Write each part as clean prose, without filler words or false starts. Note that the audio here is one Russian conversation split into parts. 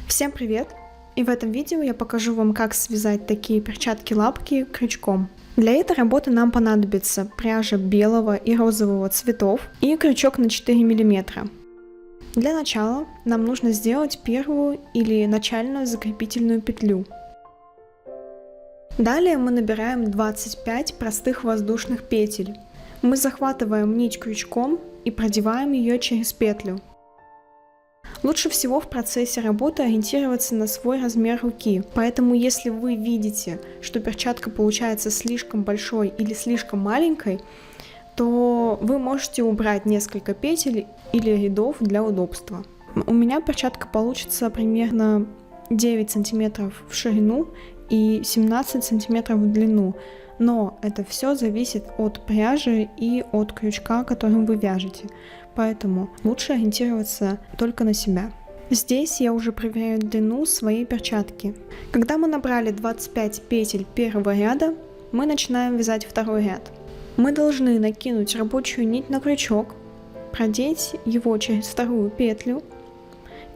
Всем привет! И в этом видео я покажу вам, как связать такие перчатки-лапки крючком. Для этой работы нам понадобится пряжа белого и розового цветов и крючок на 4 мм. Для начала нам нужно сделать первую или начальную закрепительную петлю. Далее мы набираем 25 простых воздушных петель. Мы захватываем нить крючком и продеваем ее через петлю. Лучше всего в процессе работы ориентироваться на свой размер руки, поэтому если вы видите, что перчатка получается слишком большой или слишком маленькой, то вы можете убрать несколько петель или рядов для удобства. У меня перчатка получится примерно 9 сантиметров в ширину и 17 сантиметров в длину, но это все зависит от пряжи и от крючка, которым вы вяжете, поэтому лучше ориентироваться только на себя. Здесь я уже проверяю длину своей перчатки. Когда мы набрали 25 петель первого ряда, мы начинаем вязать второй ряд. Мы должны накинуть рабочую нить на крючок, продеть его через вторую петлю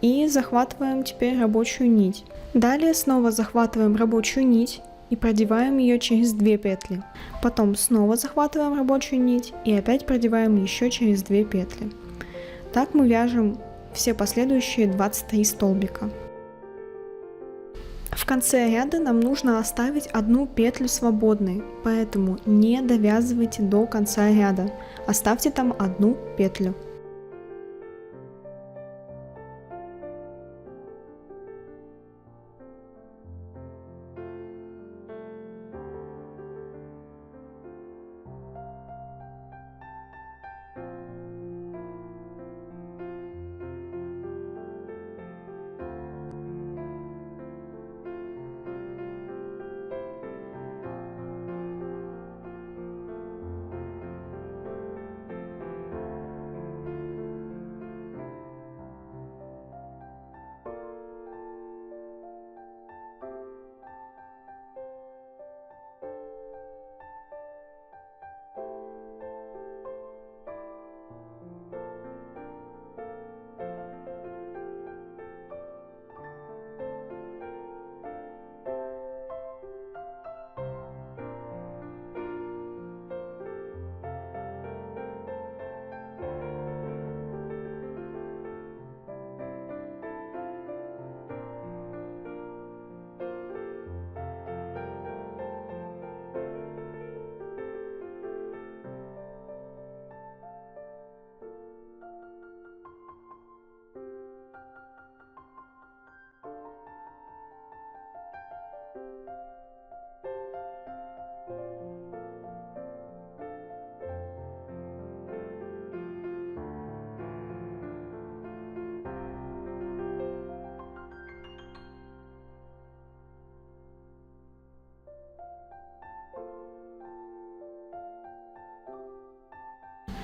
и захватываем теперь рабочую нить. Далее снова захватываем рабочую нить и продеваем ее через 2 петли. Потом снова захватываем рабочую нить и опять продеваем еще через 2 петли. Так мы вяжем все последующие 23 столбика. В конце ряда нам нужно оставить одну петлю свободной, поэтому не довязывайте до конца ряда, оставьте там одну петлю.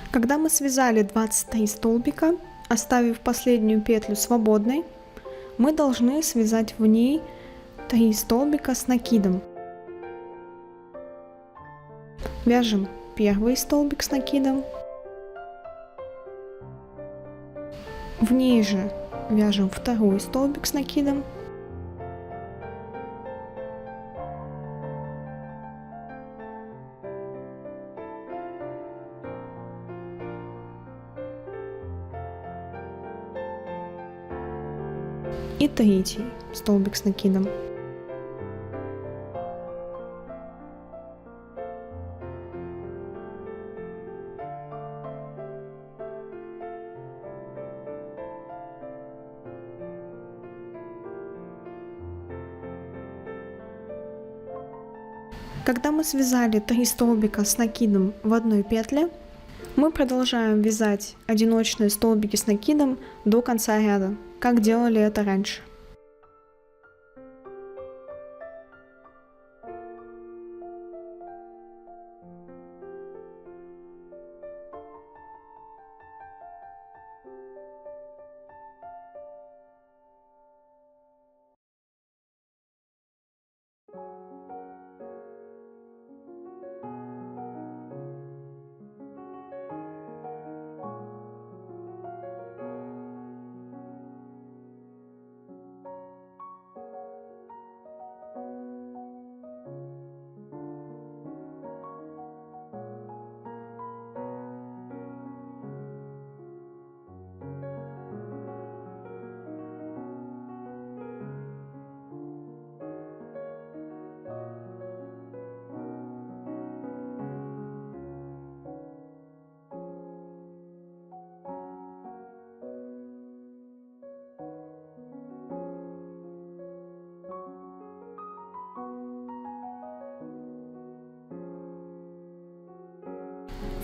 Когда мы связали 23 столбика, оставив последнюю петлю свободной, мы должны связать в ней 3 столбика с накидом. Вяжем первый столбик с накидом, в ней же вяжем второй столбик с накидом, и третий столбик с накидом. Когда мы связали 3 столбика с накидом в одной петле, мы продолжаем вязать одиночные столбики с накидом до конца ряда, как делали это раньше.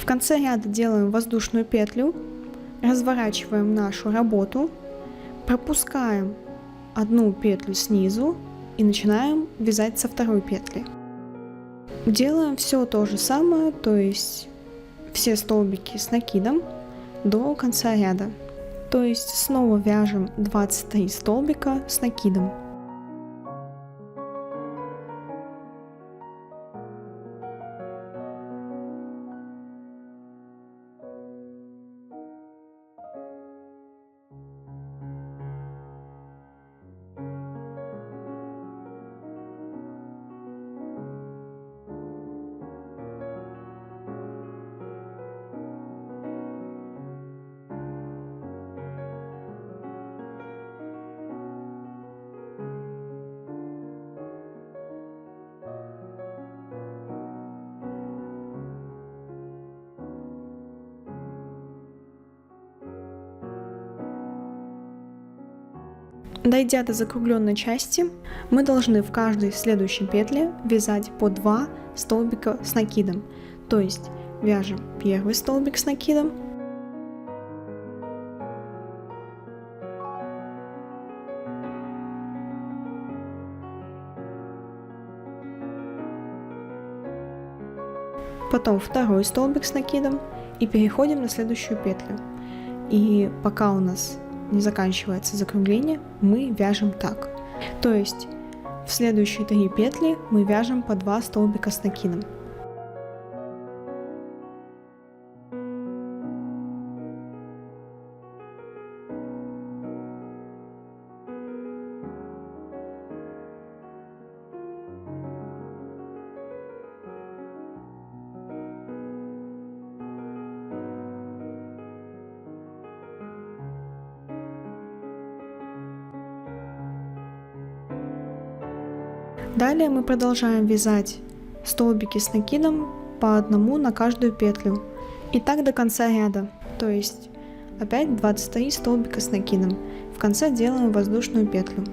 В конце ряда делаем воздушную петлю, разворачиваем нашу работу, пропускаем одну петлю снизу и начинаем вязать со второй петли. Делаем все то же самое, то есть все столбики с накидом до конца ряда. То есть снова вяжем 23 столбика с накидом. Дойдя до закругленной части, мы должны в каждой следующей петле вязать по 2 столбика с накидом. То есть вяжем первый столбик с накидом, потом второй столбик с накидом и переходим на следующую петлю. И пока у нас не заканчивается закругление, мы вяжем так. То есть в следующие 3 петли мы вяжем по 2 столбика с накидом. Далее мы продолжаем вязать столбики с накидом по одному на каждую петлю. И так до конца ряда. То есть опять 23 столбика с накидом. В конце делаем воздушную петлю.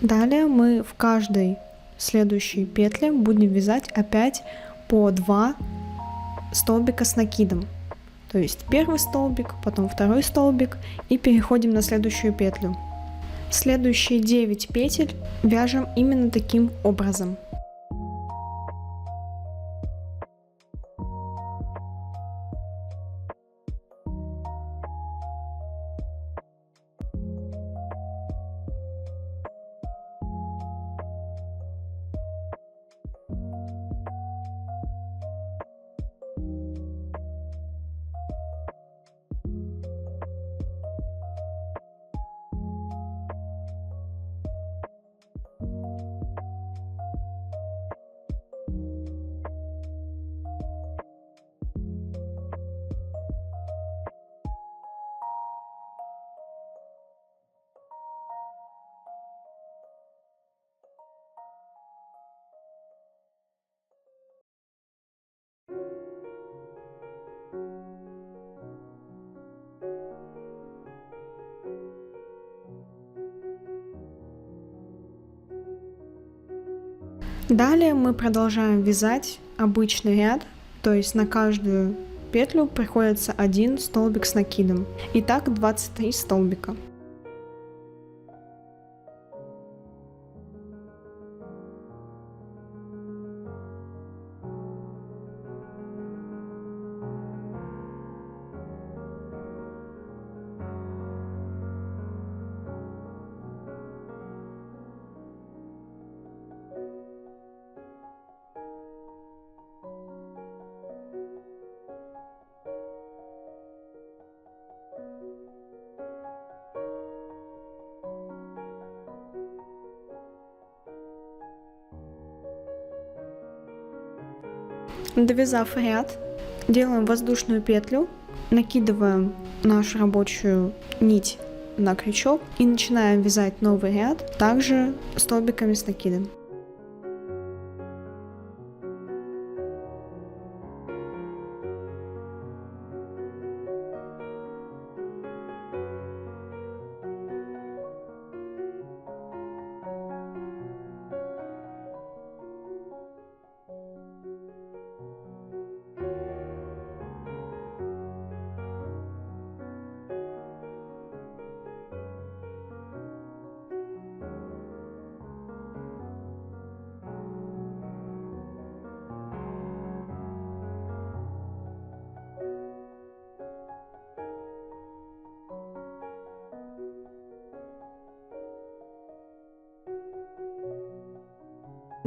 Далее мы в каждой следующей петле будем вязать опять по 2 столбика с накидом. То есть первый столбик, потом второй столбик и переходим на следующую петлю. Следующие 9 петель вяжем именно таким образом. Далее мы продолжаем вязать обычный ряд, то есть на каждую петлю приходится один столбик с накидом. Итак, 23 столбика. Довязав ряд, делаем воздушную петлю, накидываем нашу рабочую нить на крючок и начинаем вязать новый ряд, также столбиками с накидом.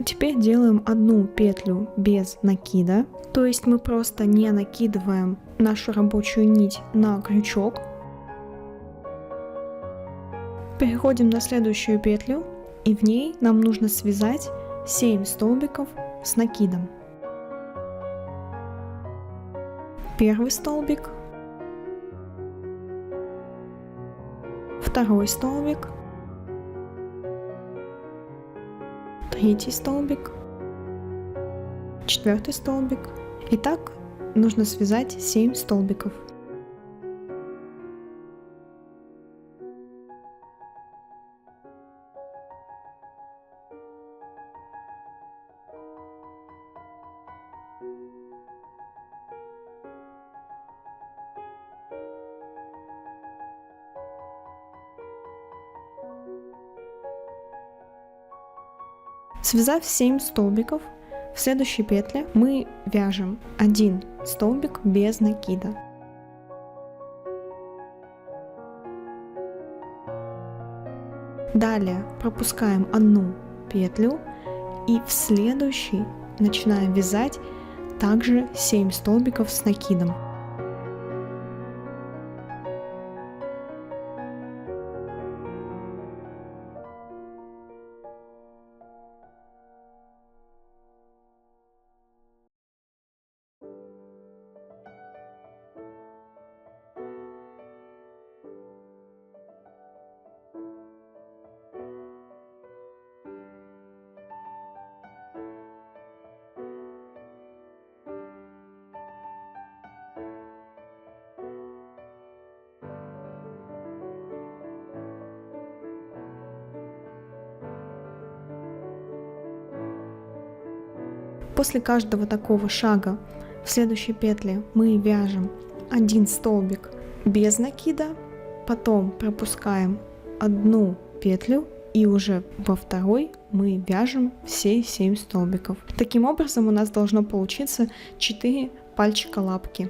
Теперь делаем одну петлю без накида, то есть мы просто не накидываем нашу рабочую нить на крючок. Переходим на следующую петлю, и в ней нам нужно связать 7 столбиков с накидом. Первый столбик, второй столбик, третий столбик, четвертый столбик. И так нужно связать 7 столбиков. Связав 7 столбиков, в следующей петле мы вяжем 1 столбик без накида. Далее пропускаем одну петлю и в следующей начинаем вязать также 7 столбиков с накидом. После каждого такого шага в следующей петле мы вяжем 1 столбик без накида, потом пропускаем одну петлю и уже во второй мы вяжем все 7 столбиков. Таким образом у нас должно получиться 4 пальчика лапки.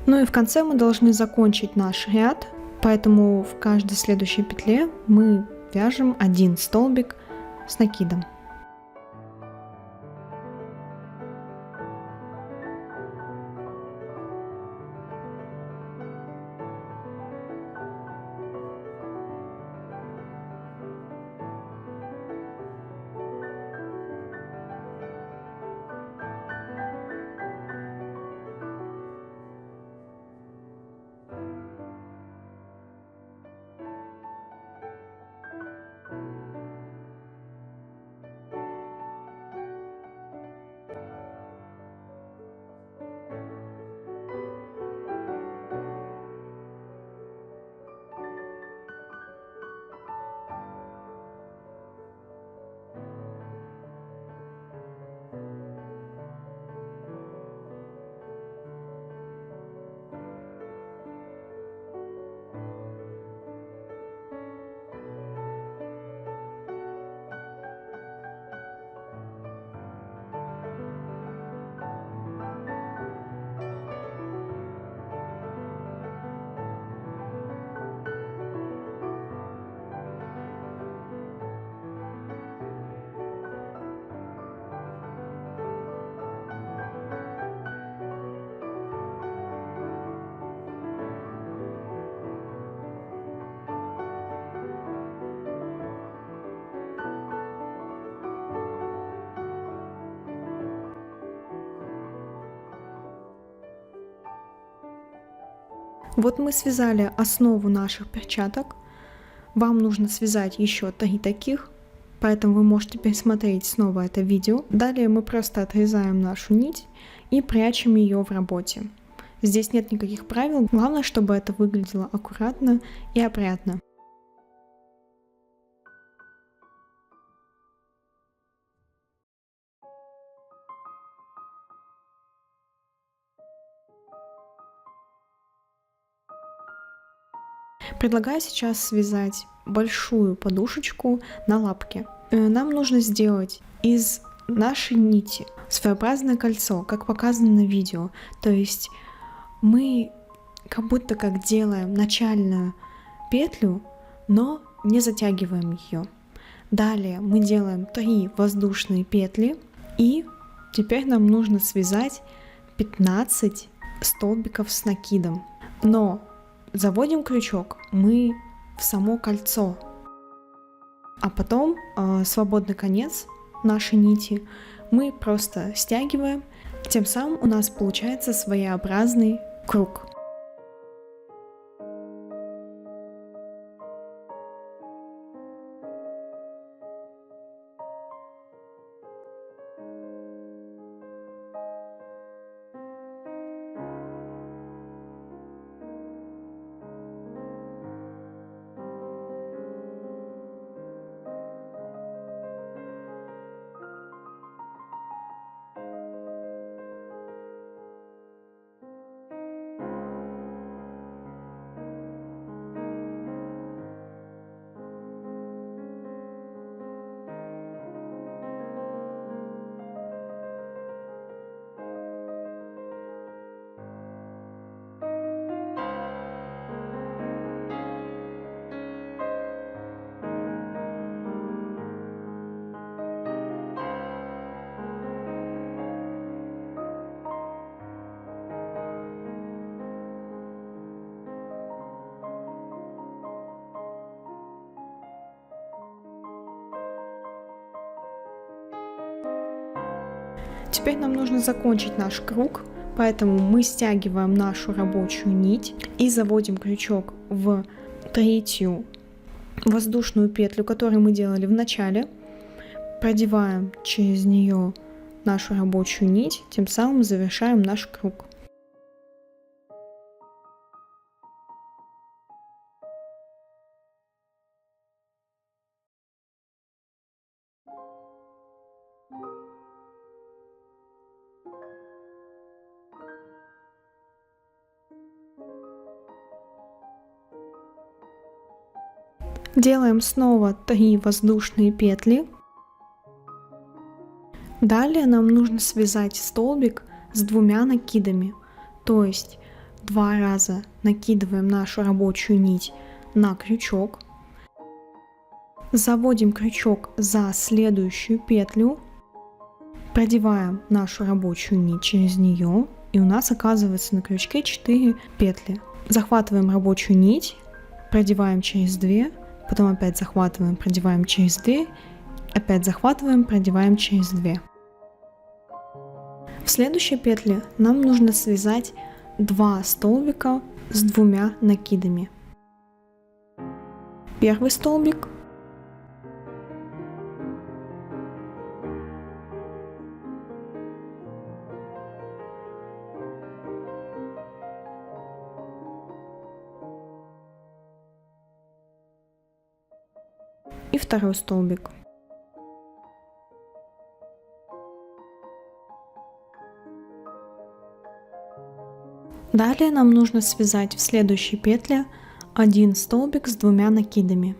Ну и в конце мы должны закончить наш ряд, поэтому в каждой следующей петле мы вяжем 1 столбик с накидом. Вот мы связали основу наших перчаток. Вам нужно связать еще 3 таких, поэтому вы можете пересмотреть снова это видео. Далее мы просто отрезаем нашу нить и прячем ее в работе. Здесь нет никаких правил, главное, чтобы это выглядело аккуратно и опрятно. Предлагаю сейчас связать большую подушечку на лапке. Нам нужно сделать из нашей нити своеобразное кольцо, как показано на видео. То есть мы как будто как делаем начальную петлю, но не затягиваем ее. Далее мы делаем 3 воздушные петли, и теперь нам нужно связать 15 столбиков с накидом. Но заводим крючок мы в само кольцо, а потом свободный конец нашей нити мы просто стягиваем, тем самым у нас получается своеобразный круг. Теперь нам нужно закончить наш круг, поэтому мы стягиваем нашу рабочую нить и заводим крючок в 3-ю воздушную петлю, которую мы делали в начале, продеваем через нее нашу рабочую нить, тем самым завершаем наш круг. Делаем снова 3 воздушные петли. Далее нам нужно связать столбик с 2 накидами. То есть 2 раза накидываем нашу рабочую нить на крючок, заводим крючок за следующую петлю, продеваем нашу рабочую нить через нее, и у нас оказывается на крючке 4 петли. Захватываем рабочую нить, продеваем через 2, потом опять захватываем, продеваем через 2, опять захватываем, продеваем через 2. В следующей петле нам нужно связать 2 столбика с 2 накидами. Первый столбик, и второй столбик. Далее нам нужно связать в следующей петле 1 столбик с 2 накидами.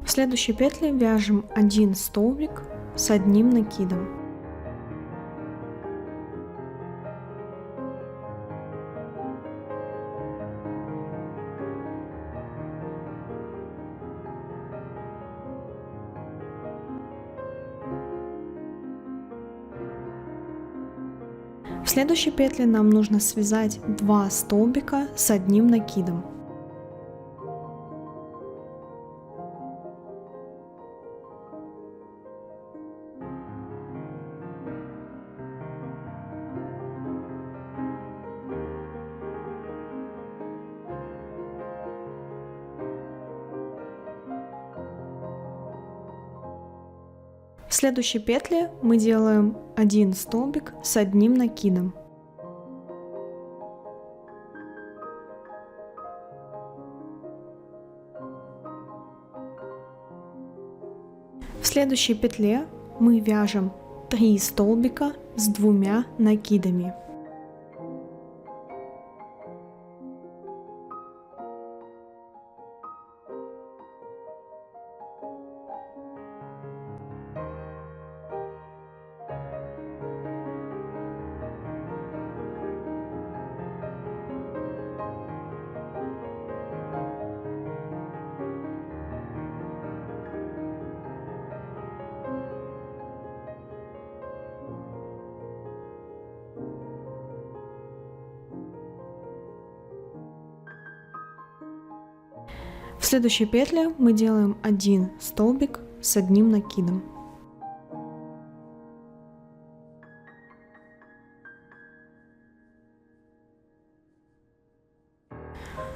В следующей петле вяжем 1 столбик с 1 накидом. В следующей петле нам нужно связать 2 столбика с 1 накидом. В следующей петле мы делаем 1 столбик с 1 накидом. В следующей петле мы вяжем 3 столбика с 2 накидами. В следующей петле мы делаем 1 столбик с 1 накидом.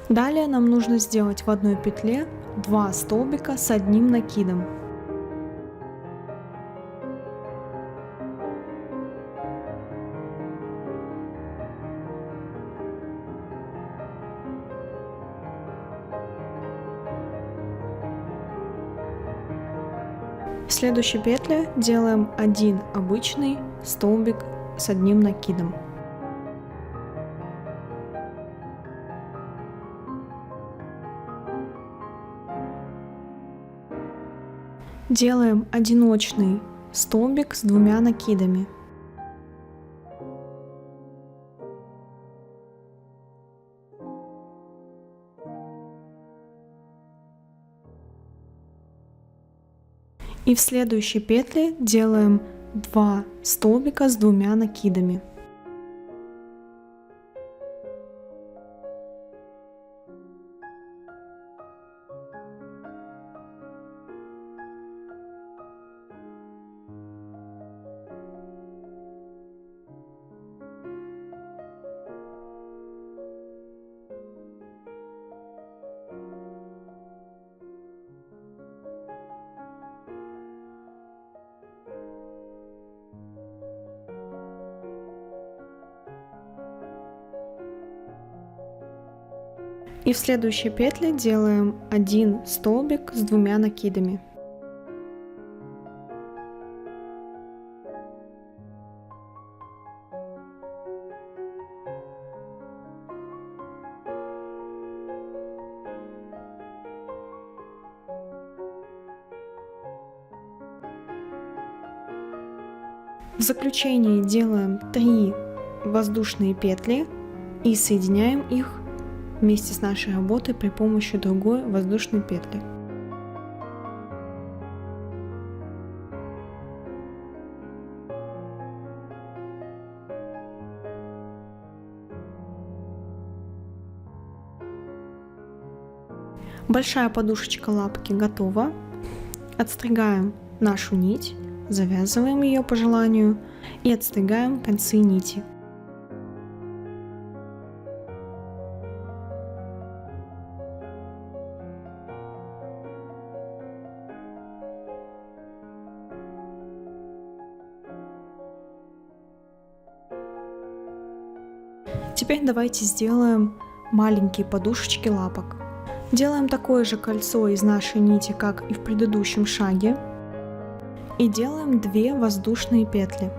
Далее нам нужно сделать в одной петле 2 столбика с 1 накидом. В следующей петле делаем 1 обычный столбик с 1 накидом. Делаем одиночный столбик с 2 накидами. И в следующей петле делаем 2 столбика с 2 накидами. И в следующей петле делаем 1 столбик с 2 накидами. В заключение делаем 3 воздушные петли и соединяем их вместе с нашей работой при помощи другой воздушной петли. Большая подушечка лапки готова. Отстригаем нашу нить, завязываем ее по желанию и отстригаем концы нити. Теперь давайте сделаем маленькие подушечки лапок. Делаем такое же кольцо из нашей нити, как и в предыдущем шаге, и делаем 2 воздушные петли.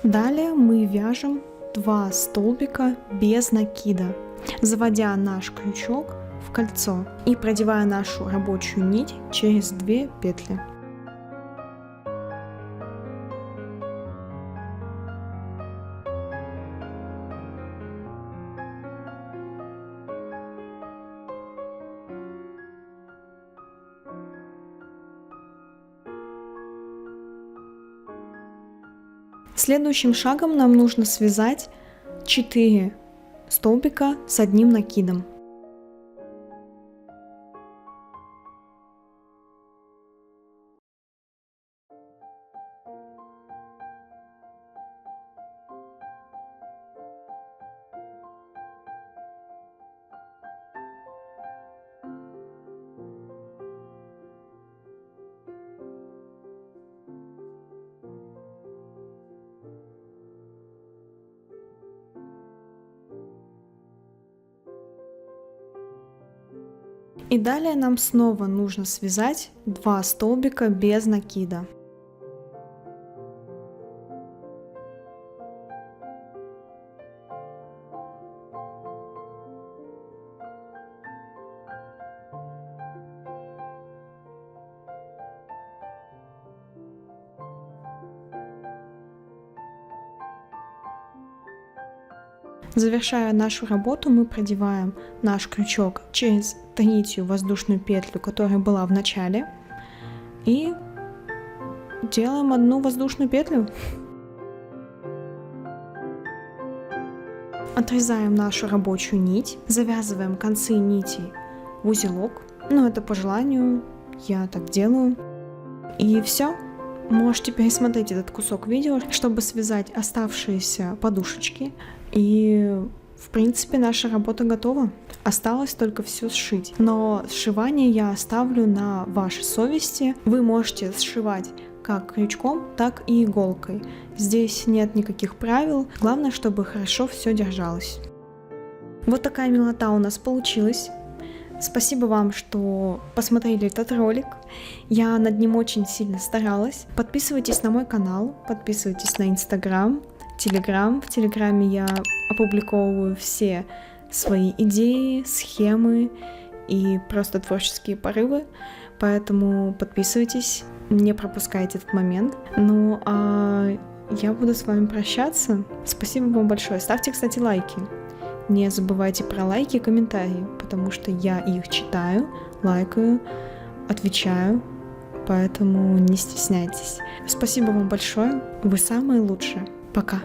Далее мы вяжем 2 столбика без накида, заводя наш крючок в кольцо и продевая нашу рабочую нить через 2 петли. Следующим шагом нам нужно связать 4 столбика с одним накидом. И далее нам снова нужно связать 2 столбика без накида. Завершая нашу работу, мы продеваем наш крючок через 3-ю воздушную петлю, которая была в начале, и делаем 1 воздушную петлю. Отрезаем нашу рабочую нить, завязываем концы нити в узелок, но это по желанию, я так делаю, и все. Можете пересмотреть этот кусок видео, чтобы связать оставшиеся подушечки. И, в принципе, наша работа готова. Осталось только все сшить. Но сшивание я оставлю на вашей совести. Вы можете сшивать как крючком, так и иголкой. Здесь нет никаких правил. Главное, чтобы хорошо все держалось. Вот такая милота у нас получилась. Спасибо вам, что посмотрели этот ролик. Я над ним очень сильно старалась. Подписывайтесь на мой канал, подписывайтесь на Инстаграм, Телеграм. В Телеграме я опубликовываю все свои идеи, схемы и просто творческие порывы. Поэтому подписывайтесь, не пропускайте этот момент. Ну а я буду с вами прощаться. Спасибо вам большое. Ставьте, кстати, лайки. Не забывайте про лайки и комментарии, потому что я их читаю, лайкаю, отвечаю, поэтому не стесняйтесь. Спасибо вам большое, вы самые лучшие. Пока!